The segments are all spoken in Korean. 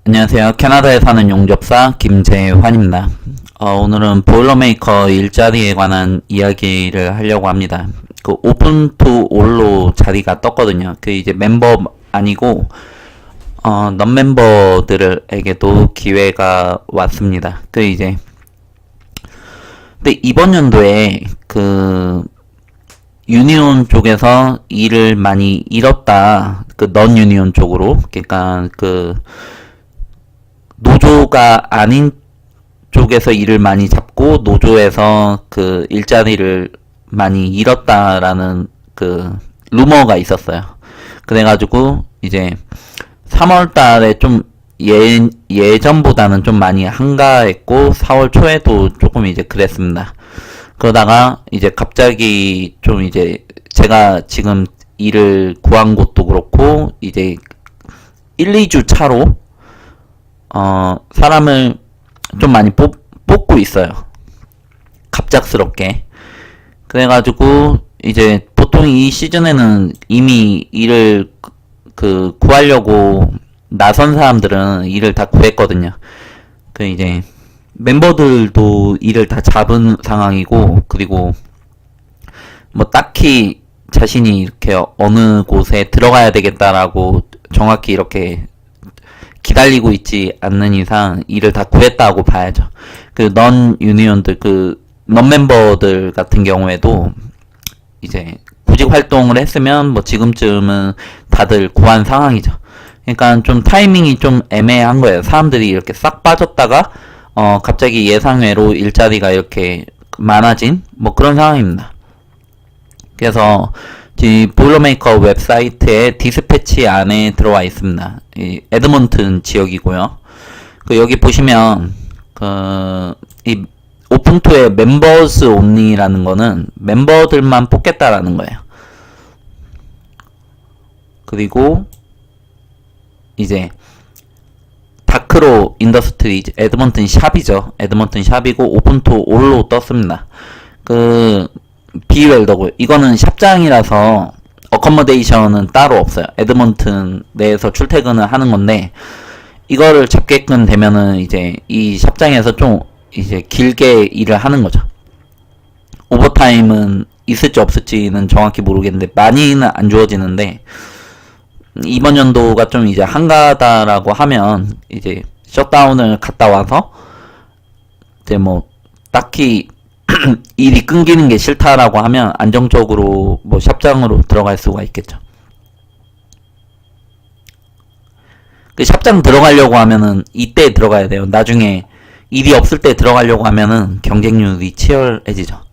안녕하세요. 캐나다에 사는 용접사 김재환입니다. 오늘은 보일러메이커 일자리에 관한 이야기를 하려고 합니다. 그 오픈 투 올로 자리가 떴거든요. 그 이제 멤버 아니고 넌 멤버들에게도 기회가 왔습니다. 그 이제 근데 이번 연도에 그 유니온 쪽에서 일을 많이 잃었다. 그 넌 유니온 쪽으로. 그러니까 그 노조가 아닌 쪽에서 일을 많이 잡고 노조에서 그 일자리를 많이 잃었다라는 그 루머가 있었어요. 그래가지고 이제 3월 달에 좀 예전보다는 좀 많이 한가했고 4월 초에도 조금 이제 그랬습니다. 그러다가 이제 갑자기 좀 이제 제가 지금 일을 구한 곳도 그렇고 이제 1, 2주 차로 사람을 좀 많이 뽑고 있어요. 갑작스럽게. 그래가지고, 이제, 보통 이 시즌에는 이미 일을, 구하려고 나선 사람들은 일을 다 구했거든요. 그, 이제, 멤버들도 일을 다 잡은 상황이고, 그리고, 뭐, 딱히 자신이 이렇게 어느 곳에 들어가야 되겠다라고 정확히 이렇게 기다리고 있지 않는 이상 일을 다 구했다고 봐야죠. 그 넌 유니온들 넌 멤버들 같은 경우에도 이제 구직 활동을 했으면 뭐 지금쯤은 다들 구한 상황이죠. 그러니까 좀 타이밍이 좀 애매한 거예요. 사람들이 이렇게 싹 빠졌다가 갑자기 예상외로 일자리가 이렇게 많아진 뭐 그런 상황입니다. 그래서 이 보일러메이커 웹사이트에 디스패치 안에 들어와 있습니다. 이 에드먼튼 지역이고요. 그 여기 보시면 이 오픈투의 멤버스 온리라는 거는 멤버들만 뽑겠다라는 거예요. 그리고 이제 다크로 인더스트리 에드먼튼 샵이죠. 에드먼튼 샵이고 오픈투 올로 떴습니다. 비웰더고요. 이거는 샵장이라서 어커머데이션은 따로 없어요. 에드먼튼 내에서 출퇴근을 하는 건데 이거를 잡게끔 되면은 이제 이 샵장에서 좀 이제 길게 일을 하는 거죠. 오버타임은 있을지 없을지는 정확히 모르겠는데 많이는 안 주어지는데 이번 연도가 좀 이제 한가하다라고 하면 이제 셧다운을 갔다 와서 이제 뭐 딱히 일이 끊기는 게 싫다라고 하면 안정적으로 뭐 샵장으로 들어갈 수가 있겠죠. 그 샵장 들어가려고 하면은 이때 들어가야 돼요. 나중에 일이 없을 때 들어가려고 하면은 경쟁률이 치열해지죠.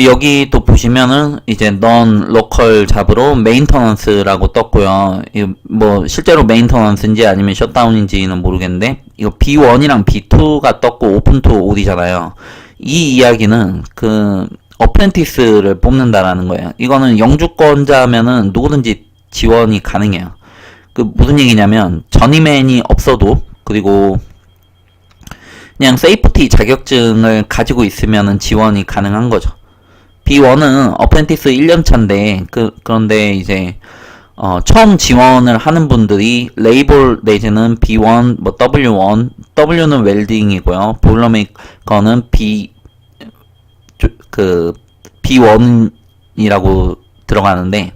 여기 또 보시면은 이제 넌 로컬 잡으로 메인터넌스라고 떴고요. 이거 뭐 실제로 메인터넌스인지 아니면 셧다운인지는 모르겠는데 이거 B1이랑 B2가 떴고 오픈 투 올이잖아요. 이 이야기는 그 어프렌티스를 뽑는다라는 거예요. 이거는 영주권자면은 누구든지 지원이 가능해요. 그 무슨 얘기냐면 전임맨이 없어도 그리고 그냥 세이프티 자격증을 가지고 있으면은 지원이 가능한 거죠. B1은 어프렌티스 1년차인데 그런데 이제 처음 지원을 하는 분들이 레이볼 내지는 B1 뭐 W1 W는 웰딩이고요. 보일러메이커는 B1이라고 들어가는데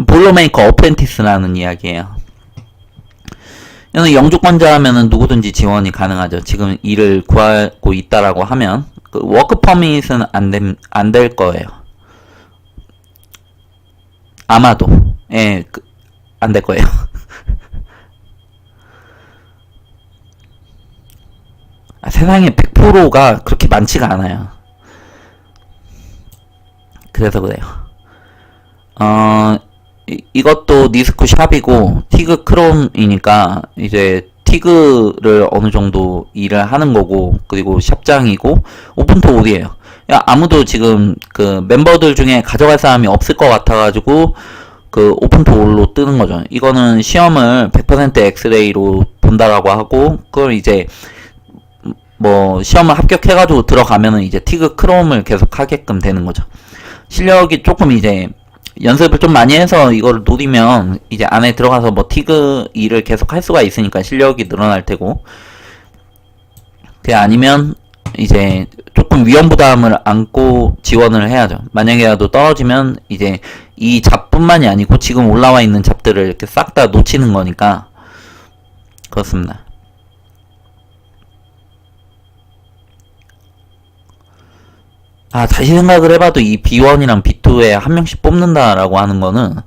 보일러메이커 어프렌티스라는 이야기예요. 영주권자 하면은 누구든지 지원이 가능하죠. 지금 일을 구하고 있다라고 하면 그 워크 퍼밋은 안 될 거예요. 아마도 안 될 거예요. 세상에 100%가 그렇게 많지가 않아요. 그래서 그래요. 이것도 니스쿠 샵이고 티그 크롬이니까 이제 티그를 어느 정도 일을 하는 거고 그리고 샵장이고 오픈투 올이에요. 아무도 지금 그 멤버들 중에 가져갈 사람이 없을 것 같아가지고 그 오픈투 올로 뜨는 거죠. 이거는 시험을 100% 엑스레이로 본다라고 하고 그걸 이제 뭐 시험을 합격해가지고 들어가면은 이제 티그 크롬을 계속 하게끔 되는 거죠. 실력이 조금 이제 연습을 좀 많이 해서 이거를 노리면 이제 안에 들어가서 뭐 티그 일을 계속 할 수가 있으니까 실력이 늘어날 테고, 그게 아니면 이제 조금 위험 부담을 안고 지원을 해야죠. 만약에라도 떨어지면 이제 이 잡뿐만이 아니고 지금 올라와 있는 잡들을 이렇게 싹 다 놓치는 거니까. 그렇습니다. 다시 생각을 해봐도 이 B1이랑 B2에 한 명씩 뽑는다라고 하는 거는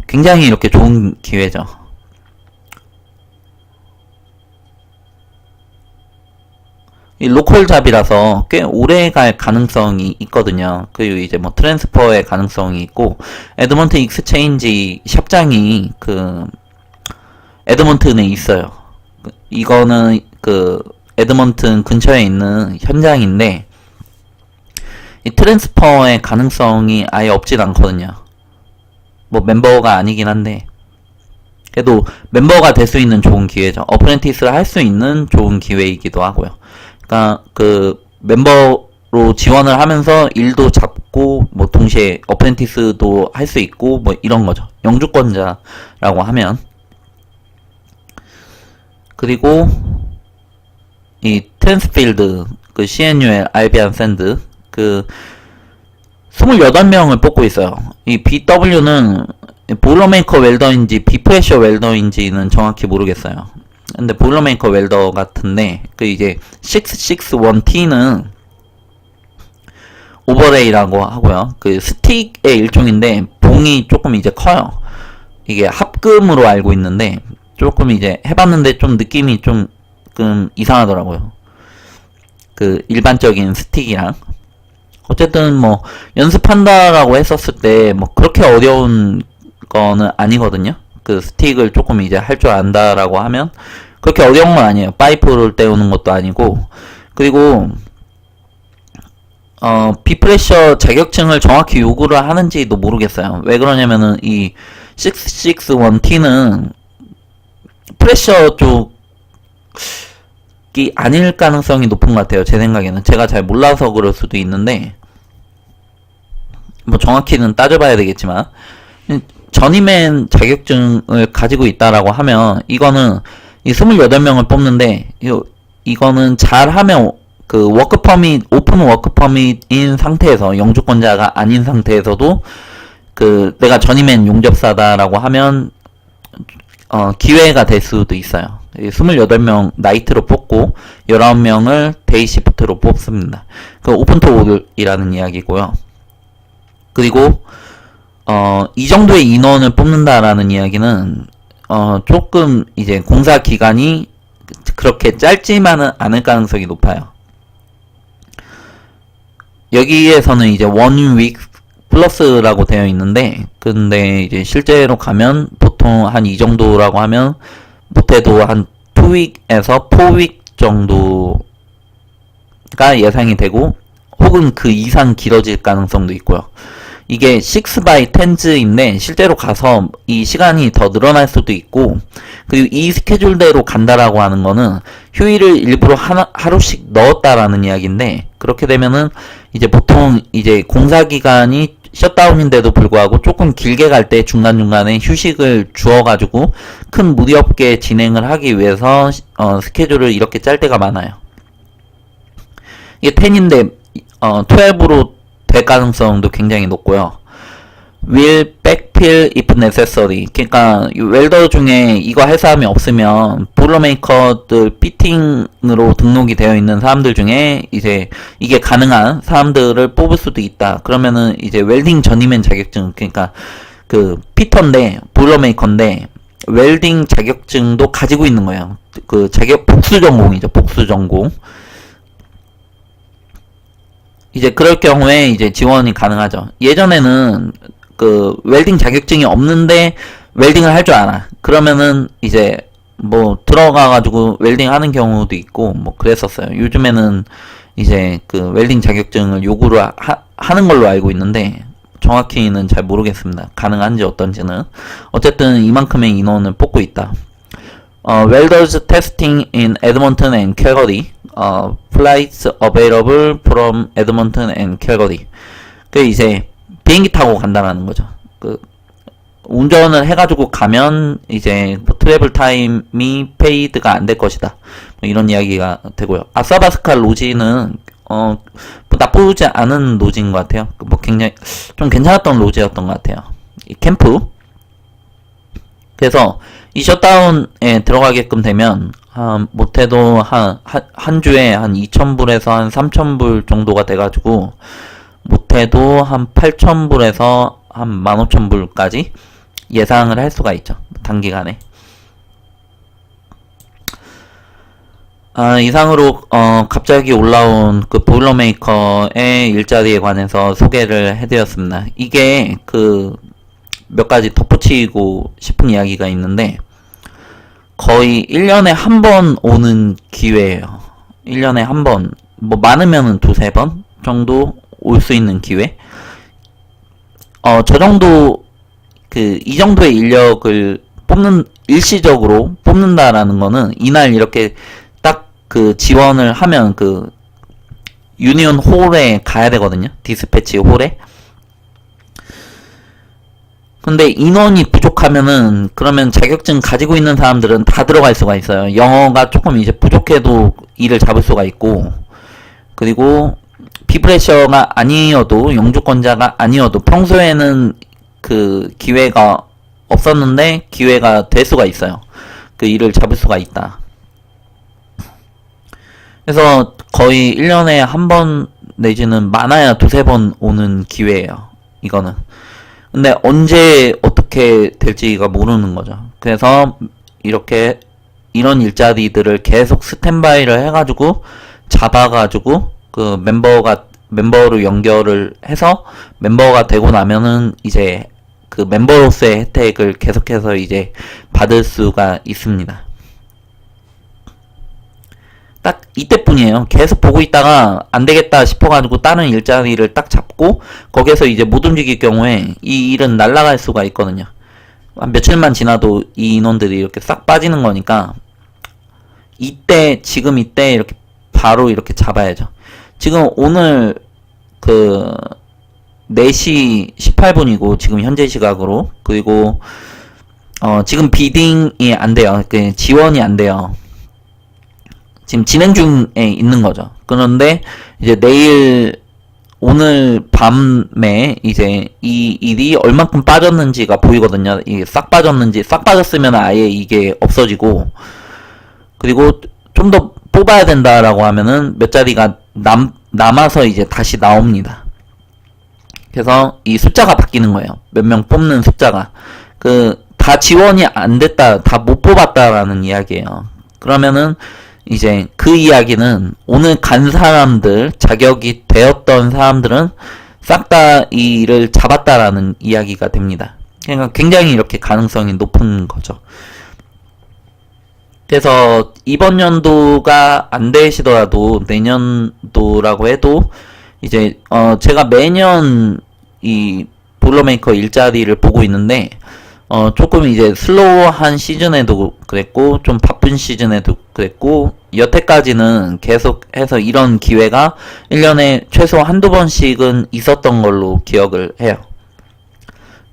굉장히 이렇게 좋은 기회죠. 이 로컬 잡이라서 꽤 오래 갈 가능성이 있거든요. 그리고 이제 뭐 트랜스퍼의 가능성이 있고, 에드먼튼 익스체인지 샵장이 그 에드먼튼에 있어요. 이거는 그 에드먼튼 근처에 있는 현장인데, 이 트랜스퍼의 가능성이 아예 없진 않거든요. 뭐 멤버가 아니긴 한데, 그래도 멤버가 될 수 있는 좋은 기회죠. 어프렌티스를 할 수 있는 좋은 기회이기도 하고요. 그러니까 그 멤버로 지원을 하면서 일도 잡고 뭐 동시에 어프렌티스도 할 수 있고 뭐 이런 거죠. 영주권자라고 하면. 그리고 이 텐스필드, 그 CNUL 알비안 샌드, 그 28명을 뽑고 있어요. 이 BW는 보일러메이커 웰더인지 비프레셔 웰더인지는 정확히 모르겠어요. 근데 보일러메이커 웰더 같은데, 그 이제 661T는 오버레이라고 하고요. 그 스틱의 일종인데 봉이 조금 이제 커요. 이게 합금으로 알고 있는데 조금 이제 해봤는데 좀 느낌이 좀 이상하더라고요. 그 일반적인 스틱이랑. 어쨌든 뭐 연습한다라고 했었을 때 뭐 그렇게 어려운 거는 아니거든요. 그 스틱을 조금 이제 할 줄 안다라고 하면 그렇게 어려운 건 아니에요. 파이프를 때우는 것도 아니고. 그리고 비프레셔 자격증을 정확히 요구를 하는지도 모르겠어요. 왜 그러냐면은 이 661T는 프레셔 쪽이 아닐 가능성이 높은 것 같아요. 제 생각에는. 제가 잘 몰라서 그럴 수도 있는데, 뭐 정확히는 따져봐야 되겠지만, 저니맨 자격증을 가지고 있다라고 하면 이거는 이 28명을 뽑는데, 이거는 잘하면 그 워크 퍼밋, 오픈 워크 퍼밋인 상태에서, 영주권자가 아닌 상태에서도 그 내가 저니맨 용접사다라고 하면 기회가 될 수도 있어요. 28명 나이트로 뽑고 19명을 데이 시프트로 뽑습니다. 그 오픈 토이라는 이야기고요. 그리고 이 정도의 인원을 뽑는다라는 이야기는 조금 이제 공사 기간이 그렇게 짧지만은 않을 가능성이 높아요. 여기에서는 이제 1week 플러스라고 되어 있는데, 근데 이제 실제로 가면 보통 한 이 정도라고 하면 못해도 한 2week에서 4week 정도가 예상이 되고, 혹은 그 이상 길어질 가능성도 있고요. 이게 6x10인데 실제로 가서 이 시간이 더 늘어날 수도 있고, 그리고 이 스케줄대로 간다라고 하는 거는 휴일을 일부러 하루씩 넣었다라는 이야기인데, 그렇게 되면은 이제 보통 이제 공사 기간이 셧다운인데도 불구하고 조금 길게 갈 때 중간중간에 휴식을 주어가지고 큰 무리 없게 진행을 하기 위해서 스케줄을 이렇게 짤 때가 많아요. 이게 10인데 12로 될 가능성도 굉장히 높고요. will backfill if necessary. 그러니까 웰더 중에 이거 할 사람이 없으면 보일러메이커들 피팅으로 등록이 되어 있는 사람들 중에 이제 이게 가능한 사람들을 뽑을 수도 있다. 그러면은 이제 웰딩 전이맨 자격증, 그러니까 그 피터인데 보일러메이커인데 웰딩 자격증도 가지고 있는 거예요. 그 자격 복수 전공이죠. 복수 전공. 이제 그럴 경우에 이제 지원이 가능하죠. 예전에는 그 웰딩 자격증이 없는데 웰딩을 할 줄 알아. 그러면은 이제 뭐 들어가가지고 웰딩 하는 경우도 있고 뭐 그랬었어요. 요즘에는 이제 그 웰딩 자격증을 요구를 하는 걸로 알고 있는데 정확히는 잘 모르겠습니다. 가능한지 어떤지는. 어쨌든 이만큼의 인원을 뽑고 있다. Welders testing in Edmonton and Calgary. Flights available from Edmonton and Calgary. 그 이제 비행기 타고 간다라는 거죠. 운전을 해가지고 가면 이제 뭐 트래블 타임이 페이드가 안 될 것이다. 뭐 이런 이야기가 되고요. 아사바스카 로지는 뭐 나쁘지 않은 로지인 것 같아요. 뭐 굉장히 좀 괜찮았던 로지였던 것 같아요. 이 캠프. 그래서 이 셧다운에 들어가게끔 되면 못해도 한 주에 한 2,000불에서 한 3,000불 정도가 돼가지고 못해도 한 8,000불에서 한 15,000불까지 예상을 할 수가 있죠. 단기간에. 이상으로 갑자기 올라온 그 보일러메이커의 일자리에 관해서 소개를 해드렸습니다. 이게 몇 가지 덧붙이고 싶은 이야기가 있는데 거의 1년에 한 번 오는 기회예요. 1년에 한 번, 뭐 많으면은 두세 번 정도 올 수 있는 기회. 저 정도 이 정도의 인력을 일시적으로 뽑는다라는 거는 이날 이렇게 딱 지원을 하면 유니온 홀에 가야 되거든요. 디스패치 홀에. 근데 인원이 부족하면은 그러면 자격증 가지고 있는 사람들은 다 들어갈 수가 있어요. 영어가 조금 이제 부족해도 일을 잡을 수가 있고, 그리고 비프레셔가 아니어도, 영주권자가 아니어도 평소에는 기회가 없었는데 기회가 될 수가 있어요. 그 일을 잡을 수가 있다. 그래서 거의 1년에 한 번 내지는 많아야 두세 번 오는 기회예요. 이거는. 근데 언제 어떻게 될지가 모르는 거죠. 그래서 이런 일자리들을 계속 스탠바이를 해가지고 잡아가지고 멤버로 연결을 해서 멤버가 되고 나면은 이제 멤버로서의 혜택을 계속해서 이제 받을 수가 있습니다. 딱 이때뿐이에요. 계속 보고 있다가 안 되겠다 싶어가지고 다른 일자리를 딱 잡고 거기에서 이제 못 움직일 경우에 이 일은 날아갈 수가 있거든요. 한 며칠만 지나도 이 인원들이 이렇게 싹 빠지는 거니까 지금 이때 이렇게 바로 이렇게 잡아야죠. 지금 오늘 4시 18분이고 지금 현재 시각으로, 그리고 지금 비딩이 안 돼요. 지원이 안 돼요. 지금 진행 중에 있는 거죠. 그런데 이제 오늘 밤에 이제 이 일이 얼만큼 빠졌는지가 보이거든요. 이게 싹 빠졌으면 아예 이게 없어지고, 그리고 좀 더 뽑아야 된다라고 하면은 몇 자리가 남아서 이제 다시 나옵니다. 그래서 이 숫자가 바뀌는 거예요. 몇 명 뽑는 숫자가. 다 지원이 안 됐다, 다 못 뽑았다라는 이야기예요. 그러면은 이제 그 이야기는 오늘 간 사람들, 자격이 되었던 사람들은 싹 다 이 일을 잡았다라는 이야기가 됩니다. 그러니까 굉장히 이렇게 가능성이 높은 거죠. 그래서 이번 연도가 안 되시더라도 내년도라고 해도 이제 제가 매년 이 보일러메이커 일자리를 보고 있는데 조금 이제 슬로우한 시즌에도 그랬고 좀 바쁜 시즌에도 그랬고 여태까지는 계속해서 이런 기회가 1년에 최소 한두 번씩은 있었던 걸로 기억을 해요.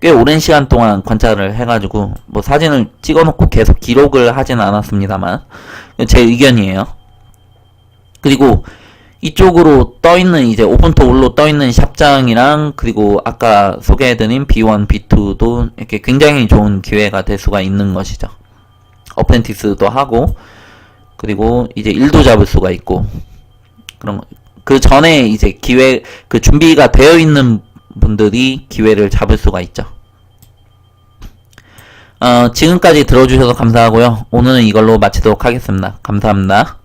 꽤 오랜 시간 동안 관찰을 해가지고 뭐 사진을 찍어놓고 계속 기록을 하진 않았습니다만 제 의견이에요. 그리고 이쪽으로 떠있는 이제 오픈토 올로 떠있는 샵장이랑 그리고 아까 소개해드린 B1, B2도 이렇게 굉장히 좋은 기회가 될 수가 있는 것이죠. 어프렌티스도 하고 그리고 이제 일도 잡을 수가 있고 그런 거. 그 전에 이제 준비가 되어 있는 분들이 기회를 잡을 수가 있죠. 지금까지 들어주셔서 감사하고요. 오늘은 이걸로 마치도록 하겠습니다. 감사합니다.